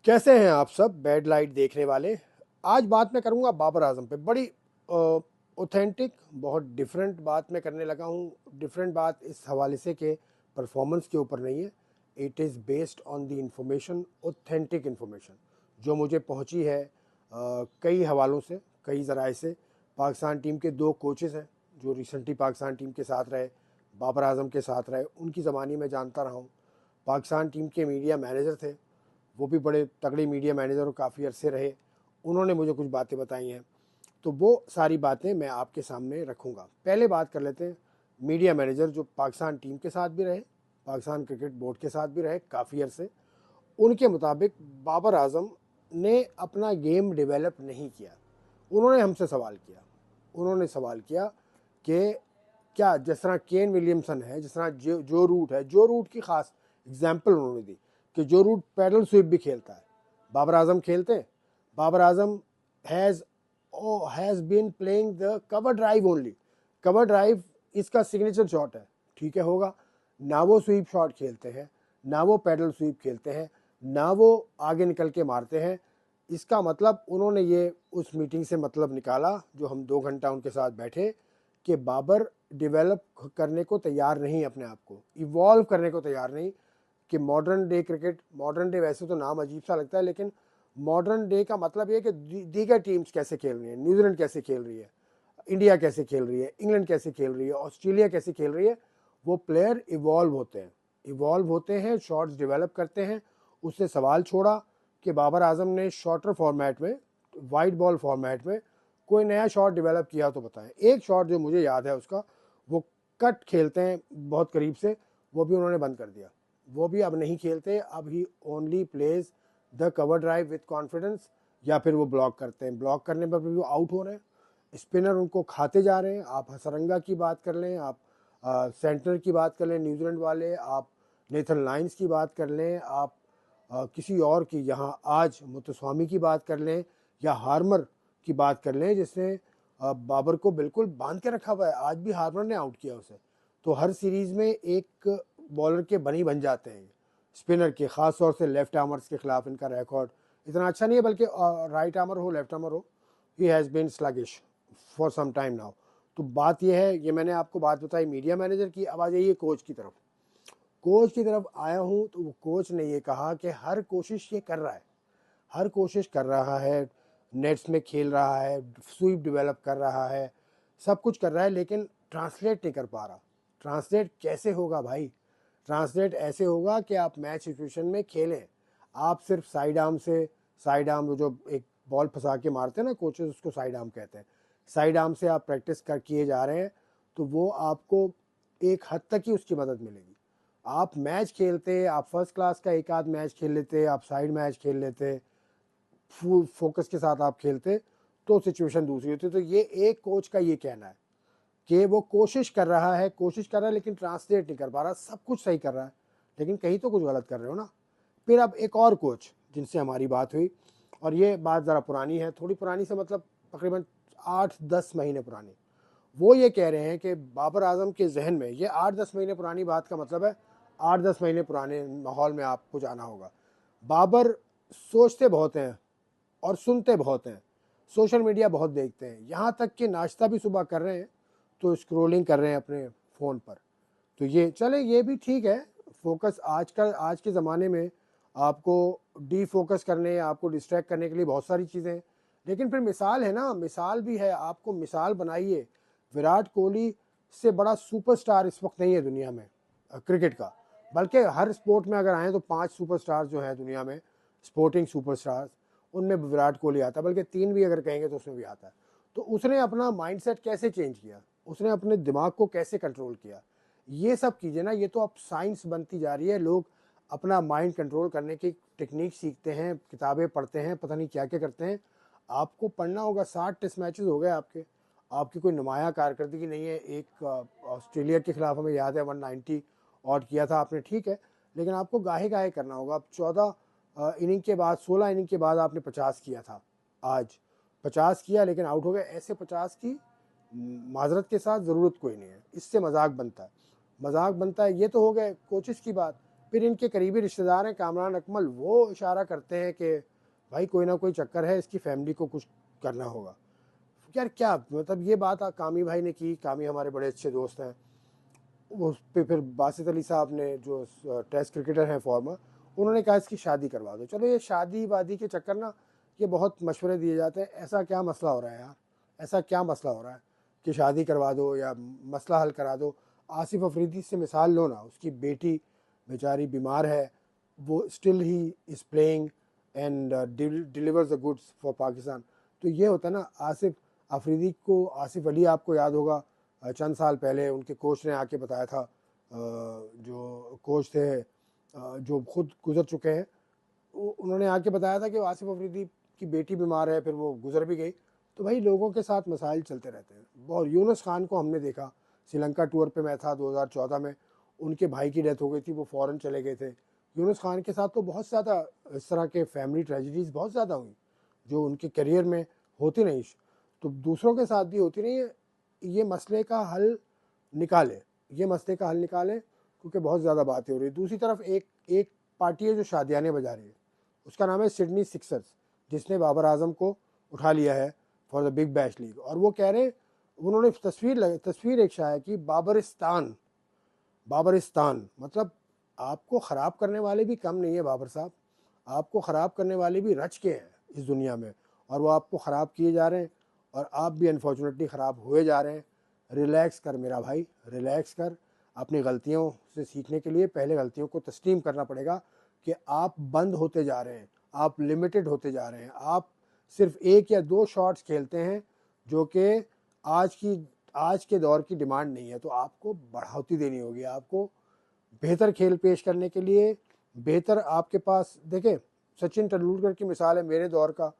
कैसे हैं आप सब बैड लाइट देखने वाले। आज बात मैं करूंगा बाबर आजम पे। बड़ी ऑथेंटिक, बहुत डिफरेंट बात मैं करने लगा हूँ। डिफरेंट बात इस हवाले से कि परफॉर्मेंस के ऊपर नहीं है। It is based on the information, authentic information जो मुझे पहुँची है कई हवालों से, कई ज़राए से। पाकिस्तान टीम के दो कोचेज़ हैं जो रिसेंटली पाकिस्तान टीम के साथ रहे, बाबर आजम के साथ रहे, उनकी ज़बानी में जानता रहा हूँ। पाकिस्तान टीम के मीडिया मैनेजर थे, वो भी बड़े तगड़े मीडिया मैनेजर और काफ़ी अरसे रहे। उन्होंने मुझे कुछ बातें बताई हैं, तो वो सारी बातें मैं आपके सामने रखूँगा। पहले बात कर लेते हैं मीडिया मैनेजर जो पाकिस्तान टीम के साथ भी रहे, पाकिस्तान क्रिकेट बोर्ड के साथ भी रहे काफ़ी अरसे। उनके मुताबिक बाबर आजम ने अपना गेम डेवलप नहीं किया। उन्होंने हमसे सवाल किया, उन्होंने सवाल किया कि क्या जिस तरह केन विलियमसन है, जिस तरह जो रूट है, जो रूट की खास एग्जाम्पल उन्होंने दी कि जो रूट पैडल स्वीप भी खेलता है, बाबर आजम खेलते हैं। Babar Azam has has been playing the cover drive only. Cover drive इसका सिग्नेचर शॉट है, ठीक है, होगा ना। वो स्वीप शॉट खेलते हैं, ना वो पैडल स्वीप खेलते हैं, ना वो आगे निकल के मारते हैं। इसका मतलब उन्होंने ये उस मीटिंग से मतलब निकाला जो हम 2 घंटा उनके साथ बैठे, कि बाबर डेवलप करने को तैयार नहीं, अपने आप को इवॉल्व करने को तैयार नहीं। कि modern day cricket, modern day वैसे तो नाम अजीब सा लगता है, लेकिन मॉडर्न डे का मतलब ये कि दीगर टीम्स कैसे खेल रही है, न्यूजीलैंड कैसे खेल रही है, इंडिया कैसे खेल रही है, इंग्लैंड कैसे खेल रही है, ऑस्ट्रेलिया कैसे खेल रही है, वो प्लेयर इवॉल्व होते हैं, इवॉल्व होते हैं, शॉट्स डेवलप करते हैं। उससे सवाल छोड़ा कि बाबर आजम ने शॉर्टर फॉर्मेट में, वाइट बॉल फॉर्मेट में कोई नया शॉट डेवलप किया तो बताएं। एक शॉट जो मुझे याद है उसका, वो कट खेलते हैं बहुत करीब से, वो भी उन्होंने बंद कर दिया। वो भी अब नहीं खेलते। अब ही only plays the cover drive with confidence, या फिर वो ब्लॉक करते हैं। ब्लॉक करने पर भी वो आउट हो रहे हैं, स्पिनर उनको खाते जा रहे हैं। आप हसरंगा की बात कर लें, आप सेंटर की बात कर लें न्यूजीलैंड वाले, आप नेथन लाइन्स की बात कर लें, आप किसी और की, यहाँ आज मुतस्वामी की बात कर लें, या हार्मर की बात कर लें जिसने बाबर को बिल्कुल बांध के रखा हुआ है। आज भी हार्मर ने आउट किया उसे। तो हर सीरीज में एक बॉलर के बनी बन जाते हैं स्पिनर के, खास तौर से लेफ्ट आर्मर्स के खिलाफ इनका रिकॉर्ड इतना अच्छा नहीं है, बल्कि राइट आर्मर हो, लेफ्ट आर्मर हो, he has been sluggish for some time now. तो बात यह है, ये मैंने आपको बात बताई मीडिया मैनेजर की। अब आ जाइए कोच की तरफ। कोच की तरफ आया हूँ तो वो कोच ने ये कहा कि हर कोशिश ये कर रहा है, हर कोशिश कर रहा है, नेट्स में खेल रहा है, स्वीप डेवलप कर रहा है, सब कुछ कर रहा है, लेकिन ट्रांसलेट नहीं कर पा रहा। ट्रांसलेट कैसे होगा भाई? ट्रांसलेट ऐसे होगा कि आप मैच सिचुएशन में खेलें। आप सिर्फ साइड आर्म से, साइड आर्म जो एक बॉल फंसा के मारते हैं ना कोचेस, उसको साइड आर्म कहते हैं, साइड आर्म से आप प्रैक्टिस कर किए जा रहे हैं, तो वो आपको एक हद तक ही उसकी मदद मिलेगी। आप मैच खेलते, आप फर्स्ट क्लास का एक आध मैच खेल लेते, आप साइड मैच खेल लेते, फुल फोकस के साथ आप खेलते, तो सिचुएशन दूसरी होती। तो ये एक कोच का ये कहना है कि वो कोशिश कर रहा है, कोशिश कर रहा है, लेकिन ट्रांसलेट नहीं कर पा रहा। सब कुछ सही कर रहा है, लेकिन कहीं तो कुछ गलत कर रहे हो ना। फिर अब एक और कोच जिनसे हमारी बात हुई, और ये बात ज़रा पुरानी है, थोड़ी पुरानी से मतलब तकरीबन 8-10 महीने पुरानी। वो ये कह रहे हैं कि बाबर आजम के जहन में, ये 8-10 महीने पुरानी बात का मतलब है 8-10 महीने पुराने माहौल में आपको जाना होगा। बाबर सोचते बहुत हैं और सुनते बहुत हैं, सोशल मीडिया बहुत देखते हैं, यहाँ तक कि नाश्ता भी सुबह कर रहे हैं तो स्क्रोलिंग कर रहे हैं अपने फ़ोन पर। तो ये चले, ये भी ठीक है। फोकस आज के ज़माने में आपको डी फोकस करने, आपको डिस्ट्रैक्ट करने के लिए बहुत सारी चीज़ें हैं, लेकिन फिर मिसाल है ना, मिसाल भी है, आपको मिसाल बनाइए। विराट कोहली से बड़ा सुपरस्टार इस वक्त नहीं है दुनिया में क्रिकेट का, बल्कि हर स्पोर्ट में अगर आए तो 5 सुपरस्टार जो हैं दुनिया में, स्पोर्टिंग सुपरस्टार्स, उनमें विराट कोहली आता है, बल्कि 3 भी अगर कहेंगे तो उसमें भी आता है। तो उसने अपना माइंडसेट कैसे चेंज किया, उसने अपने दिमाग को कैसे कंट्रोल किया, ये सब कीजिए ना। ये तो अब साइंस बनती जा रही है। लोग अपना माइंड कंट्रोल करने की टेक्निक सीखते हैं, किताबें पढ़ते हैं, पता नहीं क्या क्या करते हैं। आपको पढ़ना होगा। 60 टेस्ट मैचेस हो गए आपके, आपकी कोई नुमाया कारकर्दगी नहीं है। एक ऑस्ट्रेलिया के खिलाफ हमें याद है 190 आउट किया था आपने, ठीक है, लेकिन आपको गाहे गाहे करना होगा। अब 14 इनिंग के बाद, 16 इनिंग के बाद आपने 50 किया था, आज 50 किया लेकिन आउट हो गए। ऐसे 50 की माजरत के साथ ज़रूरत कोई नहीं है, इससे मजाक बनता है, मजाक बनता है। ये तो हो गए कोचेस की बात। फिर इनके करीबी रिश्तेदार हैं कामरान अकमल, वो इशारा करते हैं कि भाई कोई ना कोई चक्कर है, इसकी फैमिली को कुछ करना होगा। यार क्या मतलब ये बात कामी भाई ने की, कामी हमारे बड़े अच्छे दोस्त हैं, उस पे फिर बासित अली साहब ने जो टेस्ट क्रिकेटर हैं फॉर्मर, उन्होंने कहा इसकी शादी करवा दो। चलो ये शादी वादी के चक्कर ना, ये बहुत मशवरे दिए जाते हैं, ऐसा क्या मसला हो रहा है यार, ऐसा क्या मसला हो रहा है कि शादी करवा दो या मसला हल करा दो। आसिफ अफरीदी से मिसाल लो ना, उसकी बेटी बेचारी बीमार है, वो still he is playing and delivers the goods for Pakistan. तो ये होता है ना, आसिफ अफरीदी को, आसिफ अली आपको याद होगा, चंद साल पहले उनके कोच ने आके बताया था, जो कोच थे जो खुद गुजर चुके हैं, उन्होंने आके बताया था कि आसिफ अफरीदी की बेटी बीमार है, फिर वो गुजर भी गई। तो भाई लोगों के साथ मसाइल चलते रहते हैं। और यूनुस खान को हमने देखा, श्रीलंका टूर पे मैं था 2014 में, उनके भाई की डेथ हो गई थी, वो फ़ौरन चले गए थे। यूनुस खान के साथ तो बहुत ज़्यादा इस तरह के फैमिली ट्रेजिडीज़ बहुत ज़्यादा हुई जो उनके करियर में होती नहीं, तो दूसरों के साथ भी होती नहीं है। ये मसले का हल निकालें, ये मसले का हल निकालें, क्योंकि बहुत ज़्यादा बातें हो रही है। दूसरी तरफ एक एक पार्टी है जो शादियाने बजा रही है, उसका नाम है सिडनी सिक्सर्स, जिसने बाबर आजम को उठा लिया है for the big bash league. और वो कह रहे, उन्होंने तस्वीर एक शाया की, बाबरिस्तान, बाबरिस्तान मतलब आपको ख़राब करने वाले भी कम नहीं है बाबर साहब, आपको ख़राब करने वाले भी रच के हैं इस दुनिया में, और वो आपको ख़राब किए जा रहे हैं, और आप भी अनफॉर्चुनेटली ख़राब हुए जा रहे हैं। रिलैक्स कर मेरा भाई, रिलैक्स कर। अपनी गलतियों से सीखने के लिए पहले गलतियों को तस्लीम करना पड़ेगा कि आप बंद होते जा रहे हैं, आप लिमिटेड होते जा रहे हैं, आप सिर्फ एक या दो शॉट्स खेलते हैं जो कि आज के दौर की डिमांड नहीं है। तो आपको बढ़ाती देनी होगी, आपको बेहतर खेल पेश करने के लिए बेहतर आपके पास, देखें सचिन तेंदुलकर की मिसाल है, मेरे दौर का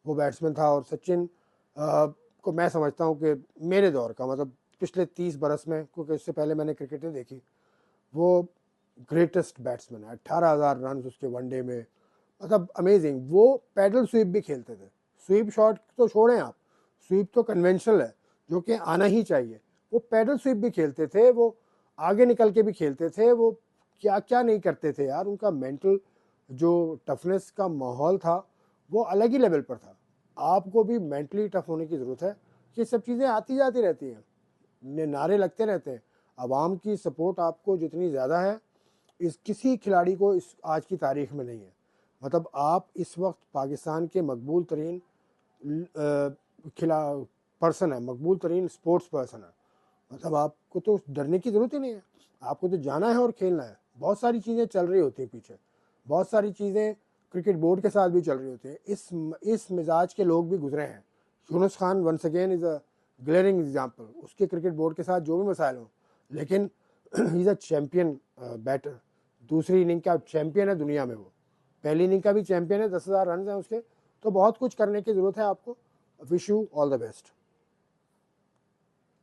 वो बैट्समैन था, और सचिन को मैं समझता हूँ कि मेरे दौर का मतलब पिछले 30 बरस में, क्योंकि उससे पहले मैंने क्रिकेट नहीं देखी, वो ग्रेटेस्ट बैट्समैन है। 18,000 रन उसके वनडे में, मतलब अमेजिंग। वो पैडल स्वीप भी खेलते थे, स्वीप शॉट तो छोड़ें आप, स्वीप तो कन्वेंशनल है जो कि आना ही चाहिए, वो पैडल स्वीप भी खेलते थे, वो आगे निकल के भी खेलते थे, वो क्या क्या नहीं करते थे यार। उनका मेंटल जो टफनेस का माहौल था वो अलग ही लेवल पर था। आपको भी मेंटली टफ होने की ज़रूरत है। ये सब चीज़ें आती जाती रहती हैं, नारे लगते रहते हैं। आवाम की सपोर्ट आपको जितनी ज़्यादा है, इस किसी खिलाड़ी को इस आज की तारीख में नहीं है। मतलब आप इस वक्त पाकिस्तान के मकबूल तरीन खिला पर्सन है, मकबूल तरीन स्पोर्ट्स पर्सन है। मतलब आपको तो डरने की ज़रूरत ही नहीं है, आपको तो जाना है और खेलना है। बहुत सारी चीज़ें चल रही होती हैं पीछे, बहुत सारी चीज़ें क्रिकेट बोर्ड के साथ भी चल रही होती है। इस मिजाज के लोग भी गुजरे हैं। Younis Khan once again is a glaring example, उसके क्रिकेट बोर्ड के साथ जो भी मसाइल हों, लेकिन he is a champion batter. दूसरी इनिंग का चैम्पियन है दुनिया में वो, पहली इनिंग का भी चैम्पियन है, 10,000 रन हैं उसके। तो बहुत कुछ करने की ज़रूरत है आपको। Wish you all the best.